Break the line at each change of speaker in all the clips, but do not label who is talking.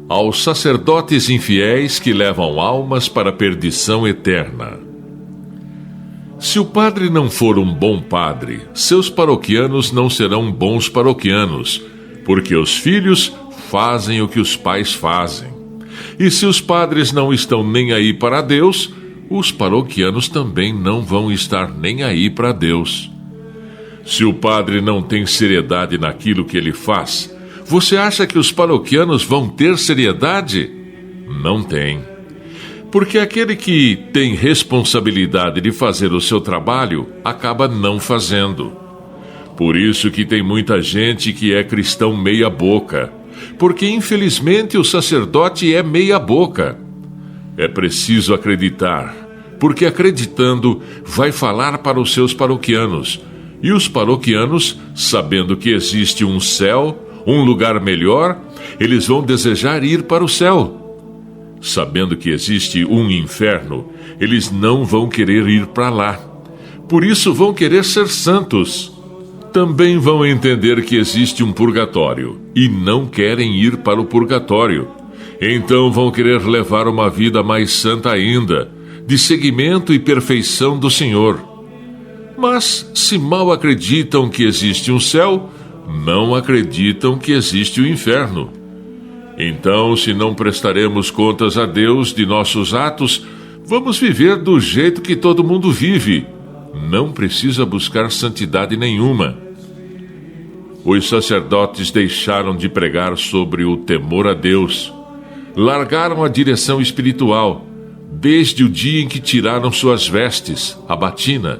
aos sacerdotes infiéis que levam almas para a perdição eterna. Se o padre não for um bom padre, seus paroquianos não serão bons paroquianos, porque os filhos fazem o que os pais fazem. E se os padres não estão nem aí para Deus, os paroquianos também não vão estar nem aí para Deus. Se o padre não tem seriedade naquilo que ele faz, você acha que os paroquianos vão ter seriedade? Não tem. Porque aquele que tem responsabilidade de fazer o seu trabalho, acaba não fazendo. Por isso que tem muita gente que é cristão meia boca, porque infelizmente o sacerdote é meia boca. É preciso acreditar, porque acreditando vai falar para os seus paroquianos, e os paroquianos, sabendo que existe um céu, um lugar melhor, eles vão desejar ir para o céu. Sabendo que existe um inferno, eles não vão querer ir para lá. Por isso vão querer ser santos. Também vão entender que existe um purgatório e não querem ir para o purgatório. Então vão querer levar uma vida mais santa ainda, de seguimento e perfeição do Senhor. Mas, se mal acreditam que existe um céu, não acreditam que existe o inferno. Então, se não prestaremos contas a Deus de nossos atos, vamos viver do jeito que todo mundo vive. Não precisa buscar santidade nenhuma. Os sacerdotes deixaram de pregar sobre o temor a Deus. Largaram a direção espiritual, desde o dia em que tiraram suas vestes, a batina.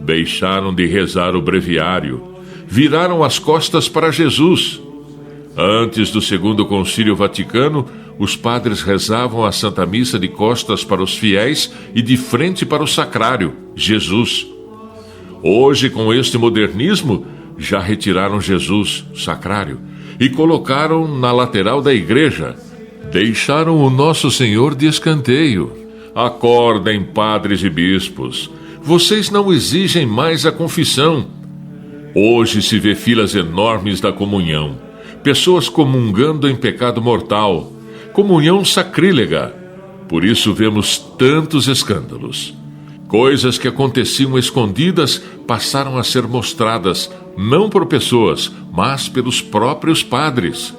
Deixaram de rezar o breviário. Viraram as costas para Jesus. Antes do Segundo Concílio Vaticano, os padres rezavam a Santa Missa de costas para os fiéis e de frente para o sacrário, Jesus. Hoje, com este modernismo, já retiraram Jesus, sacrário, e colocaram na lateral da igreja. Deixaram o Nosso Senhor de escanteio. Acordem, padres e bispos. Vocês não exigem mais a confissão. Hoje se vê filas enormes da comunhão. Pessoas comungando em pecado mortal, comunhão sacrílega. Por isso vemos tantos escândalos. Coisas que aconteciam escondidas passaram a ser mostradas, não por pessoas, mas pelos próprios padres.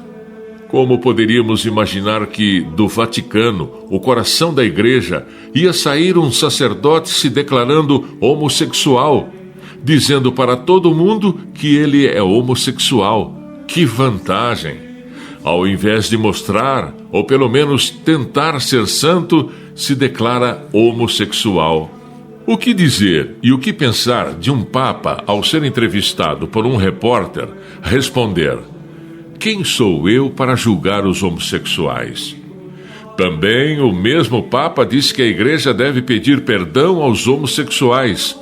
Como poderíamos imaginar que, do Vaticano, o coração da igreja, ia sair um sacerdote se declarando homossexual, dizendo para todo mundo que ele é homossexual? Que vantagem! Ao invés de mostrar, ou pelo menos tentar ser santo, se declara homossexual. O que dizer e o que pensar de um papa ao ser entrevistado por um repórter responder: quem sou eu para julgar os homossexuais? Também o mesmo papa disse que a igreja deve pedir perdão aos homossexuais.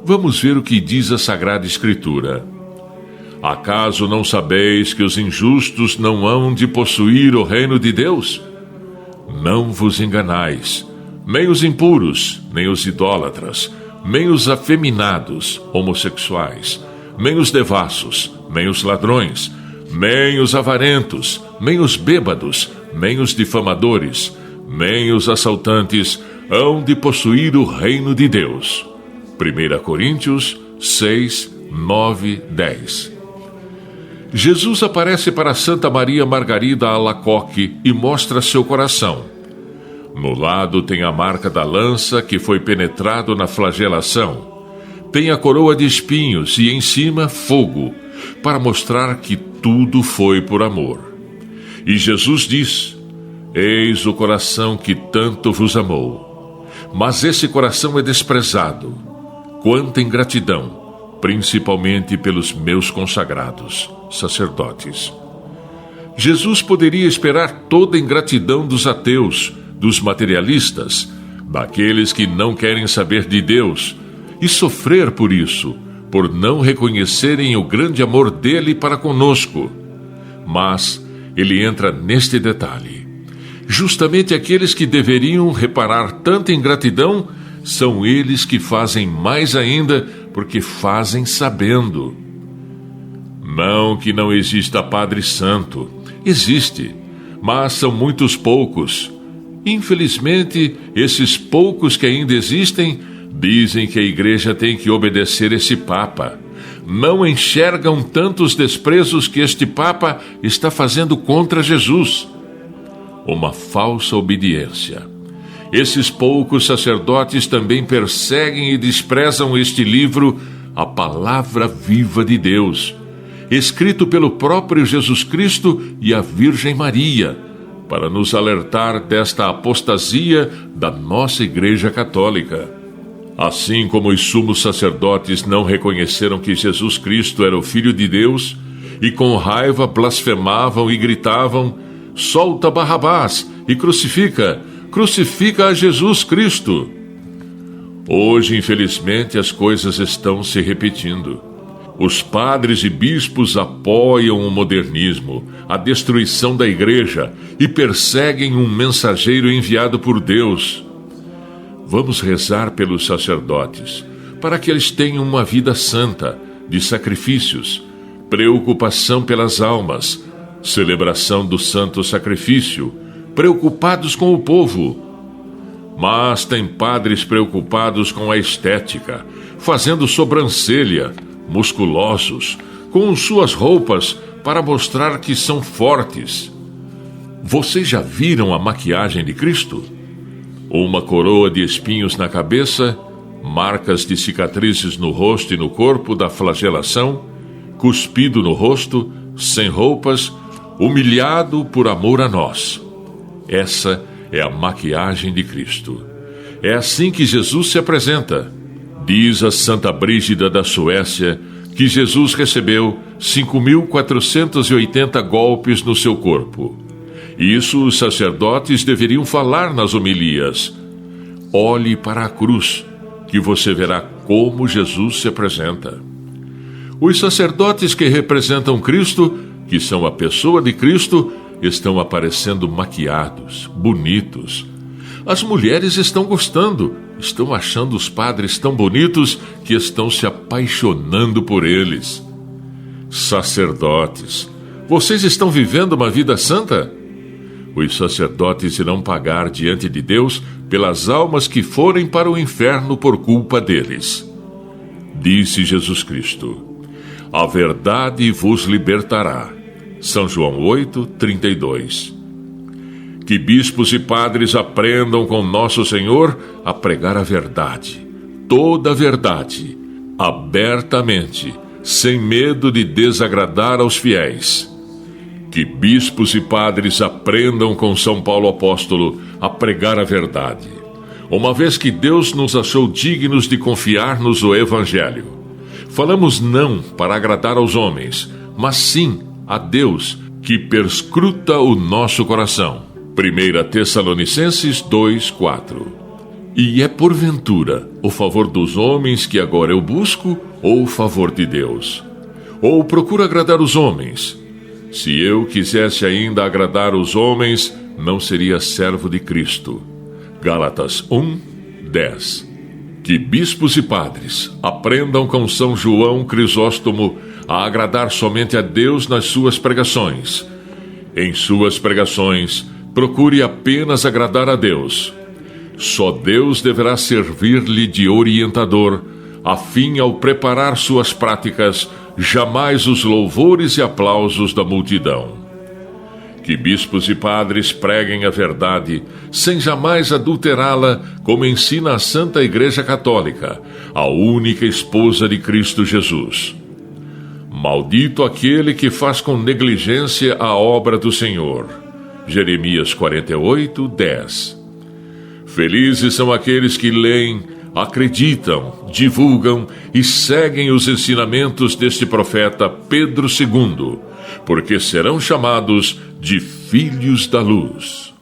Vamos ver o que diz a Sagrada Escritura. Acaso não sabeis que os injustos não hão de possuir o reino de Deus? Não vos enganais, nem os impuros, nem os idólatras, nem os afeminados, homossexuais, nem os devassos, nem os ladrões, nem os avarentos, nem os bêbados, nem os difamadores, nem os assaltantes hão de possuir o reino de Deus. 1 Coríntios 6, 9, 10. Jesus aparece para Santa Maria Margarida Alacoque e mostra seu coração. No lado tem a marca da lança que foi penetrado na flagelação. Tem a coroa de espinhos e em cima fogo, para mostrar que tudo foi por amor. E Jesus diz: eis o coração que tanto vos amou. Mas esse coração é desprezado. Quanta ingratidão! Principalmente pelos meus consagrados, sacerdotes. Jesus poderia esperar toda a ingratidão dos ateus, dos materialistas, daqueles que não querem saber de Deus, e sofrer por isso, por não reconhecerem o grande amor dele para conosco. Mas ele entra neste detalhe. Justamente aqueles que deveriam reparar tanta ingratidão são eles que fazem mais ainda, porque fazem sabendo. Não que não exista Padre Santo, existe, mas são muitos poucos. Infelizmente, esses poucos que ainda existem dizem que a igreja tem que obedecer esse Papa. Não enxergam tantos desprezos que este Papa está fazendo contra Jesus. Uma falsa obediência. Esses poucos sacerdotes também perseguem e desprezam este livro, a Palavra Viva de Deus, escrito pelo próprio Jesus Cristo e a Virgem Maria, para nos alertar desta apostasia da nossa Igreja Católica. Assim como os sumos sacerdotes não reconheceram que Jesus Cristo era o Filho de Deus, e com raiva blasfemavam e gritavam: solta Barrabás e crucifica a Jesus Cristo. Hoje, infelizmente, as coisas estão se repetindo. Os padres e bispos apoiam o modernismo, a destruição da igreja e perseguem um mensageiro enviado por Deus. Vamos rezar pelos sacerdotes, para que eles tenham uma vida santa, de sacrifícios, preocupação pelas almas, celebração do santo sacrifício, preocupados com o povo. Mas tem padres preocupados com a estética, fazendo sobrancelha, musculosos, com suas roupas para mostrar que são fortes. Vocês já viram a maquiagem de Cristo? Uma coroa de espinhos na cabeça, marcas de cicatrizes no rosto e no corpo da flagelação, cuspido no rosto, sem roupas, humilhado por amor a nós. Essa é a maquiagem de Cristo. É assim que Jesus se apresenta. Diz a Santa Brígida da Suécia que Jesus recebeu 5.480 golpes no seu corpo. Isso os sacerdotes deveriam falar nas homilias. Olhe para a cruz, que você verá como Jesus se apresenta. Os sacerdotes que representam Cristo, que são a pessoa de Cristo, estão aparecendo maquiados, bonitos. As mulheres estão gostando, estão achando os padres tão bonitos que estão se apaixonando por eles. Sacerdotes, vocês estão vivendo uma vida santa? Os sacerdotes irão pagar diante de Deus pelas almas que forem para o inferno por culpa deles. Disse Jesus Cristo: a verdade vos libertará. São João 8:32. Que bispos e padres aprendam com nosso Senhor a pregar a verdade, toda a verdade, abertamente, sem medo de desagradar aos fiéis. Que bispos e padres aprendam com São Paulo Apóstolo a pregar a verdade, uma vez que Deus nos achou dignos de confiar-nos o Evangelho. Falamos não para agradar aos homens, mas sim a Deus, que perscruta o nosso coração. 1 Tessalonicenses 2:4. E é porventura o favor dos homens que agora eu busco, ou o favor de Deus? Ou procuro agradar os homens? Se eu quisesse ainda agradar os homens, não seria servo de Cristo. Gálatas 1:10. Que bispos e padres aprendam com São João Crisóstomo a agradar somente a Deus nas suas pregações. Em suas pregações, procure apenas agradar a Deus. Só Deus deverá servir-lhe de orientador, a fim, ao preparar suas práticas, jamais os louvores e aplausos da multidão. Que bispos e padres preguem a verdade, sem jamais adulterá-la, como ensina a Santa Igreja Católica, a única esposa de Cristo Jesus. Maldito aquele que faz com negligência a obra do Senhor. Jeremias 48:10. Felizes são aqueles que leem, acreditam, divulgam e seguem os ensinamentos deste profeta Pedro II, porque serão chamados de filhos da luz.